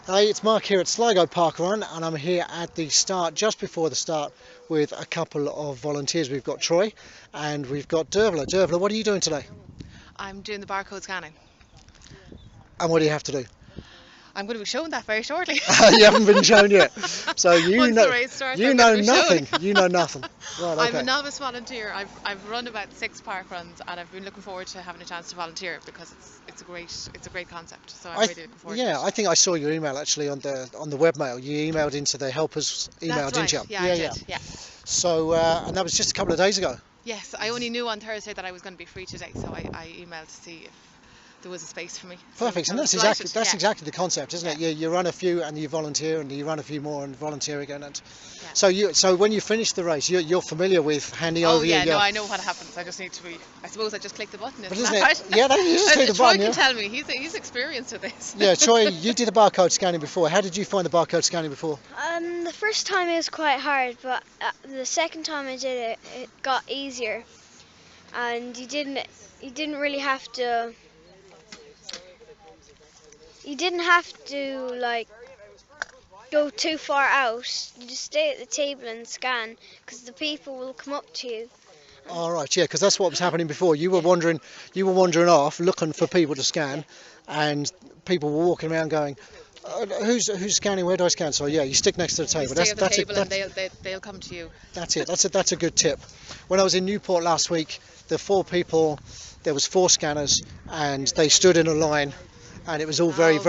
Hey, it's Mark here at Sligo PARKRUN, and I'm here at the start, just before the start, with a couple of volunteers. We've got Troy and we've got Dervla. Dervla, what are you doing today? I'm doing the barcode scanning. And what do you have to do? I'm going to be showing that very shortly. You haven't been shown yet, so Once the race starts, you I'm know going to be nothing. shown. You know nothing. Right, okay. I'm a novice volunteer. I've run about 6 park runs, and I've been looking forward to having a chance to volunteer because it's a great concept. So I'm really looking forward to it. Yeah, I think I saw your email actually on the webmail. You emailed into the helpers email, That's didn't right. you? Yeah, I did. Yeah. So and that was just a couple of days ago. Yes, I only knew on Thursday that I was going to be free today, so I emailed to see if there was a space for me. Perfect, and that's exactly the concept, isn't it? You run a few and you volunteer, and you run a few more and volunteer again. And so when you finish the race, you're familiar with handing over. No, I know what happens. I just need to be. I suppose I just click the button. But isn't it? Right? Yeah, you just click the Troy button. can tell me. He's experienced with this. Yeah, Troy, you did the barcode scanning before. How did you find the barcode scanning before? The first time it was quite hard, but the second time I did it, it got easier, and you didn't really have to. You didn't have to like go too far out. You just stay at the table and scan, because the people will come up to you. All right, yeah, because that's what was happening before. You were wandering off, looking for people to scan, and people were walking around going, "Who's scanning? Where do I scan?" So yeah, you stick next to the table. You stay at the table, and they'll come to you. That's it. That's a good tip. When I was in Newport last week, there was 4 scanners, and they stood in a line. And it was all very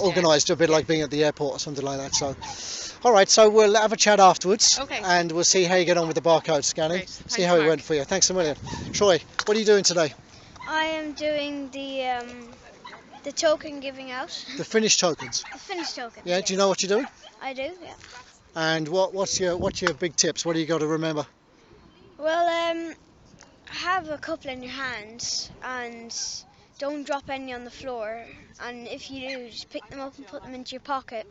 organised, a bit like being at the airport or something like that. So, all right, so we'll have a chat afterwards, and we'll see how you get on with the barcode scanning. Great. See how it went for you. Thanks a million. Troy, what are you doing today? I am doing the token giving out. The finished tokens. The finished tokens. Yeah. Yes. Do you know what you're doing? I do. Yeah. And what's your big tips? What do you got to remember? Well, have a couple in your hands and don't drop any on the floor, and if you do, just pick them up and put them into your pocket,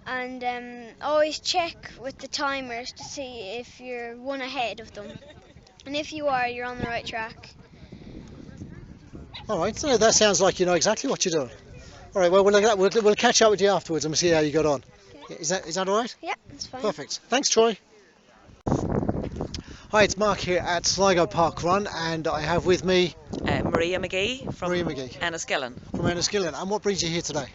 and always check with the timers to see if you're one ahead of them, and if you are, you're on the right track. All right, so that sounds like you know exactly what you're doing. All right, well we'll catch up with you afterwards and we'll see how you got on. Okay. Is that all right? Yeah, that's fine. Perfect. Thanks, Troy. Hi, it's Mark here at Sligo PARKRUN, and I have with me Maria McGee from Enniskillen. From Enniskillen. And what brings you here today?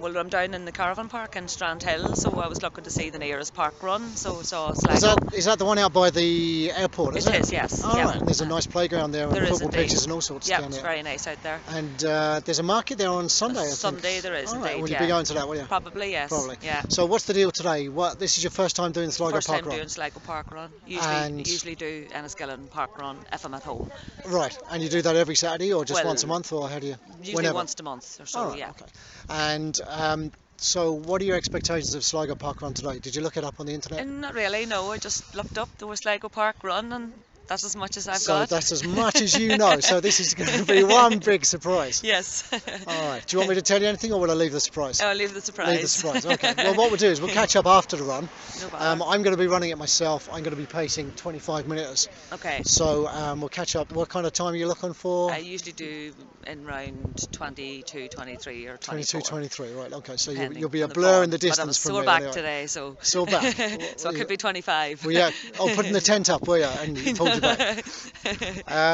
Well, I'm down in the caravan park in Strandhill, so I was looking to see the nearest park run, so saw Sligo. Is that the one out by the airport, is it? It is, yes. Oh, right. And there's a nice playground there, and football pitches and all sorts. Yeah, it's very nice out there. And there's a market there on Sunday, I think. Sunday there is, indeed. Will you be going to that, will you? Probably, yes. Probably. Yeah. So what's the deal today? This is your first time doing the Sligo PARKRUN? First time doing Sligo PARKRUN. Usually do Enniskillen PARKRUN if I'm at home. Right, and you do that every Saturday or just once a month, or how do you? Usually whenever? Once a month or so, yeah. Okay. And so what are your expectations of Sligo PARKRUN today? Did you look it up on the internet? Not really, no. I just looked up there was Sligo PARKRUN, and that's as much as I've So got. that's as much as you know. So this is going to be one big surprise. Yes. All right. Do you want me to tell you anything, or will I leave the surprise? I'll leave the surprise. Leave the surprise. Okay. Well, what we'll do is we'll catch up after the run. No bother. I'm going to be running it myself. I'm going to be pacing 25 minutes. Okay. So we'll catch up. What kind of time are you looking for? I usually do in round 22, 23 or 22, 24. 23, right. Okay, so you'll be a the blur form. in the distance from me. But I'm sore back today, so... Sore back? So it could be 25. Well, yeah. Oh, putting the tent up, were you? And you pulled you back.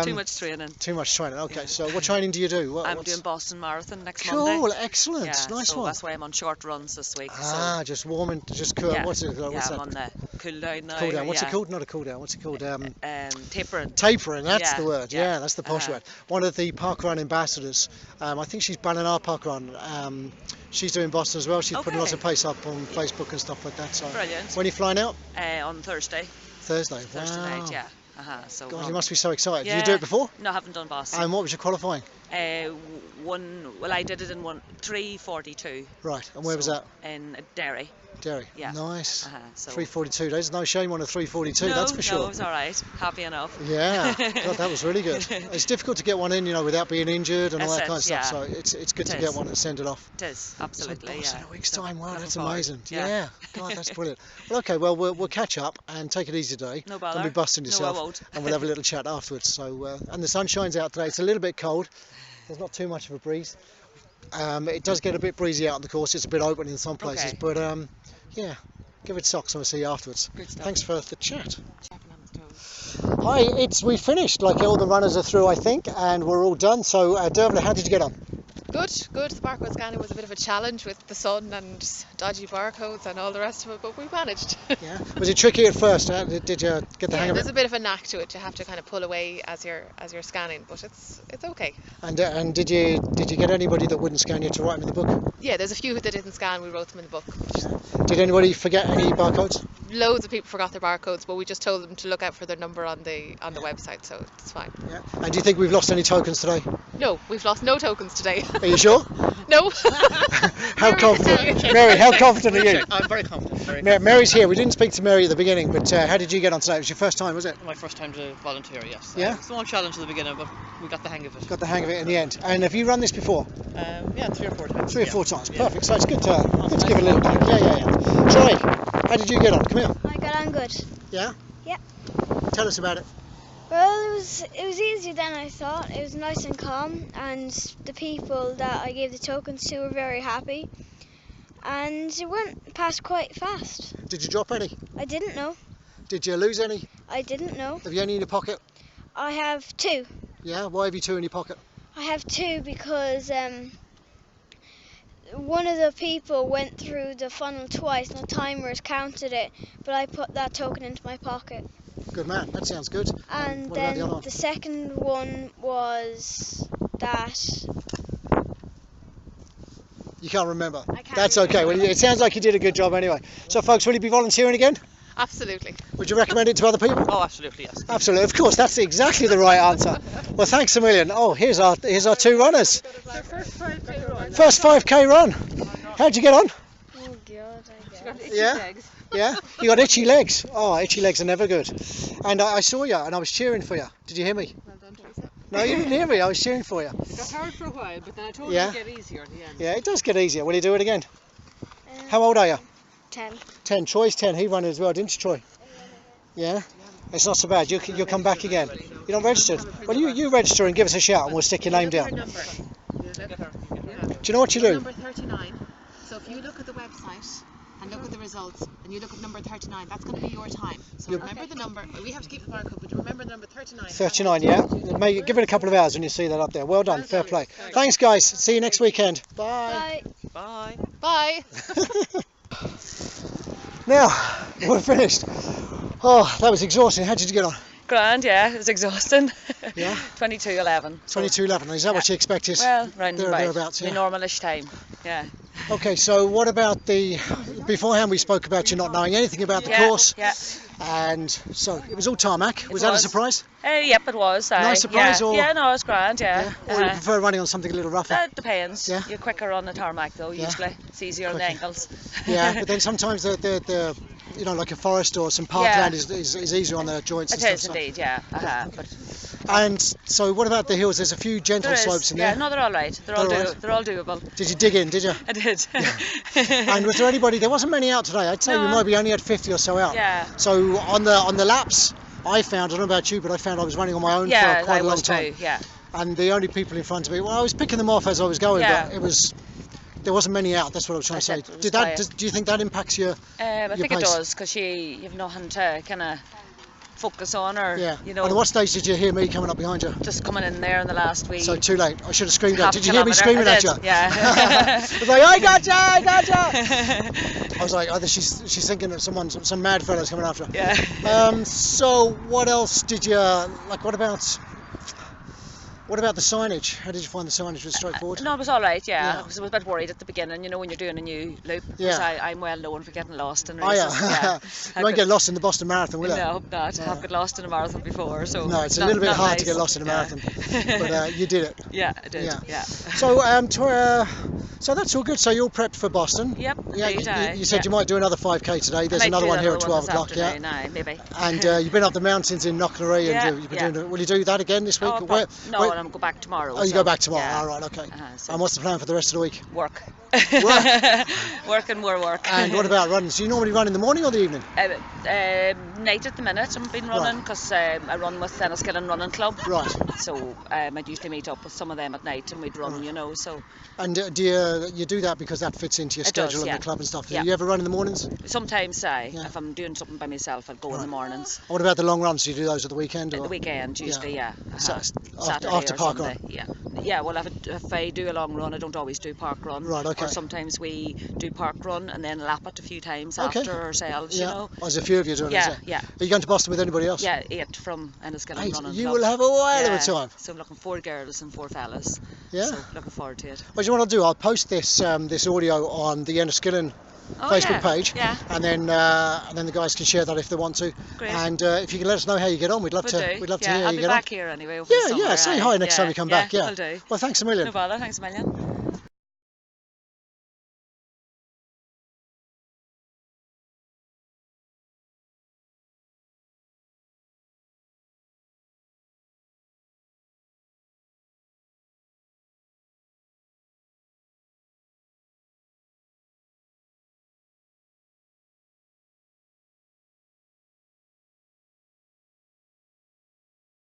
Too much training. Too much training. Okay, so what training do you do? I'm doing Boston Marathon next Monday. Cool, excellent, yeah, nice so one. That's why I'm on short runs this week. Just warming, just cool. Yeah, What's it? yeah, What's I'm that? on the cool down now. Cool down. What's yeah. it called? Not a cool down. What's it called? Tapering. Tapering. That's yeah, the word. Yeah, that's the posh word. One of the PARKRUN ambassadors. I think she's banning our PARKRUN. She's doing Boston as well. She's putting lots of pace up on Facebook and stuff like that. So brilliant. When are you flying out? On Thursday. Thursday. Thursday Wow. night, yeah. So God, you must be so excited. Yeah. Did you do it before? No, I haven't done Boston. And what was your qualifying? I did it in 3:42. Right, and where was that? In Derry. Derry. Yeah. Nice. So 3:42. There's no shame on a 3:42. no, that's for sure. No, it's all right. Happy enough. Yeah. God, that was really good. It's difficult to get one in, without being injured and all that kind of stuff. So it's good to get one and send it off. It is absolutely. So in a week's time. Wow, that's forward. amazing. Yeah. God, that's brilliant. Well, okay. Well, we'll catch up and take it easy today. No bother. Don't be busting yourself. No, I won't. And we'll have a little chat afterwards. So and the sun shines out today. It's a little bit cold. There's not too much of a breeze. It does get a bit breezy out on the course. It's a bit open in some places, but yeah, give it socks and we'll see you afterwards. Thanks for the chat. Hi, we finished. Like all the runners are through, I think, and we're all done. So, Dervla, how did you get on? Good. The barcode scanning was a bit of a challenge with the sun and dodgy barcodes and all the rest of it, but we managed. Yeah. Was it tricky at first? Did you get the hang of it? There's a bit of a knack to it. You have to kind of pull away as you're scanning, but it's okay. And did you get anybody that wouldn't scan you to write them in the book? Yeah, there's a few that didn't scan. We wrote them in the book. Did anybody forget any barcodes? Loads of people forgot their barcodes, but we just told them to look out for their number on the website, so it's fine. Yeah. And do you think we've lost any tokens today? No, we've lost no tokens today. Are you sure? No. How confident? Mary, how confident are you? I'm very confident. Mary's here. We didn't speak to Mary at the beginning, but how did you get on today? It was your first time, was it? My first time to volunteer, yes. Yeah? Small challenge at the beginning, but we got the hang of it. Got the hang of it in the end. And have you run this before? Yeah, 3 or 4 times. 3 or 4 times. Perfect. So it's good to give it a little go. Yeah. Troy, how did you get on? Come here. I got on good. Yeah? Yeah. Tell us about it. Well, it was easier than I thought. It was nice and calm, and the people that I gave the tokens to were very happy. And it went past quite fast. Did you drop any? I didn't know. Did you lose any? I didn't know. Have you any in your pocket? I have 2. Yeah? Why have you 2 in your pocket? I have 2 because one of the people went through the funnel twice and the timers counted it, but I put that token into my pocket. Good man, that sounds good. And what about then the second one was that... You can't remember? I can't That's remember. okay. Well, it sounds like you did a good job anyway. So folks, will you be volunteering again? Absolutely. Would you recommend it to other people? Oh, absolutely, yes. Absolutely, of course, that's exactly the right answer. Well, thanks a million. Oh, here's our 2 runners. First 5k run. How'd you get on? Oh God, I guess. Yeah? Yeah? You got itchy legs. Oh, itchy legs are never good. And I saw you and I was cheering for you. Did you hear me? Well done, Teresa. No, you didn't hear me. I was cheering for you. It got hard for a while, but then I told you you it to get easier at the end. Yeah, it does get easier. Will you do it again? How old are you? 10. 10. Troy's 10. He ran as well, didn't you, Troy? Yeah? It's not so bad. You'll come back again. You're not registered? Well, you register and give us a shout and we'll stick your name down. Do you know what you do? Number 39. So if you look at the website and look at the results and you look at number 39, that's going to be your time. So remember the number. We have to keep the barcode, but you remember the number 39. 39, yeah? Give it a couple of hours when you see that up there. Well done. Fair play. Thanks, guys. See you next weekend. Bye. Bye. Bye. Now, we're finished. Oh, that was exhausting. How did you get on? Grand, yeah, it was exhausting. Yeah? 22:11. 22:11. Is that what you expected? Well, round There, about. thereabouts, yeah. The normalish time, yeah. Okay, so what about beforehand we spoke about you not knowing anything about the Yeah, course. yeah. And so it was all tarmac. Was that a was. surprise? Yep, it was. Nice surprise, yeah. or- Yeah, no, it was grand, yeah. Or you prefer running on something a little rougher? That depends. Yeah. You're quicker on the tarmac though, Yeah. usually. It's easier on the Quicker. ankles. Yeah, but then sometimes the you know, like a forest or some parkland is easier on the joints It and is stuff. indeed, yeah. But And so what about the hills? There's a few gentle there is, slopes in yeah, there. no, they're all right. They're all right? They're all doable. Did you dig in, did you? I did. And was there anybody? There wasn't many out today. I'd say we No. might be only had 50 or so out. Yeah. So on the laps, I found, I don't know about you, but I found I was running on my own Yeah, for quite I a long was time. too, yeah. And the only people in front of me, well, I was picking them off as I was going, Yeah. but there wasn't many out. That's what I was trying to say. It was quiet. Do you think that impacts your? I think pace? it does, because you've nothing to kind of focus on, or Yeah. you know, And at what stage did you hear me coming up behind you? just coming in there in the last week. So too late. I should have screamed out. half Did you hear me kilometre. screaming I at you? did, Yeah. I was like, I got you. I was like, either she's thinking of some mad fella's coming after her. Yeah. So what else did you like? What about the signage? How did you find the signage? Was it straightforward? No, it was all right. Yeah, Yeah. I was a bit worried at the beginning. You know, when you're doing a new loop. Yeah. 'Cause I'm well known for getting lost in Oh races. yeah. You won't get lost in the Boston Marathon, will you? No, I hope not. I've got lost in a marathon before, so. No, it's a not- little bit not hard to nice. get lost in a Yeah. marathon, but you did it. Yeah, I did. Yeah. Yeah. So that's all good. So you're all prepped for Boston. Yep. Yeah, indeed, you said yeah. you might do another 5k today. There's I might another do one here at another 12 this o'clock. Yeah. afternoon, aye, maybe. And you've been up the mountains in Knocknaree, Yeah, and you've been yeah. doing. Will you do that again this week? Oh, Where- no, where- and I'm go back tomorrow. Oh, you so, go back tomorrow. yeah. All right, okay. So And what's the plan for the rest of the week? work. Work. Work and more work. And what about runs? Do you normally run in the morning or the evening? Night at the minute I've been running because I run with Enniskillen Running Club. Right. So I'd usually meet up with some of them at night and we'd run, Right. you know. So. And do you do that because that fits into your It does, schedule yeah. and the club and stuff? Yeah. Do you ever run in the mornings? Sometimes Yeah. if I'm doing something by myself, I'd go in the mornings. What about the long runs? Do you do those at the weekend? At Or? the weekend, usually, yeah. So, Saturday after or park Sunday, run? yeah. Yeah, well, if I do a long run, I don't always do park run. Right, okay. Or sometimes we do park run and then lap it a few times Okay. after ourselves, Yeah. you know. Oh, there's a few of you doing it, is Yeah, there? yeah. Are you going to Boston with anybody else? Yeah, 8 from Enniskillen Eight. Running You Club. will have a whale of Yeah, a time. So I'm looking 4 girls and 4 fellas. Yeah. So looking forward to it. Well, do you know what I'll do? I'll post this this audio on the Enniskillen Oh, Facebook yeah. page, Yeah. and then the guys can share that if they want to. Great. And if you can let us know how you get on, we'd love to. Will do. We'd love to Yeah, hear I'll you be get back on. here anyway over the Yeah, summer. yeah. Say hi next time you come back. Yeah. Will do. Well, thanks a million. No bother. Thanks a million.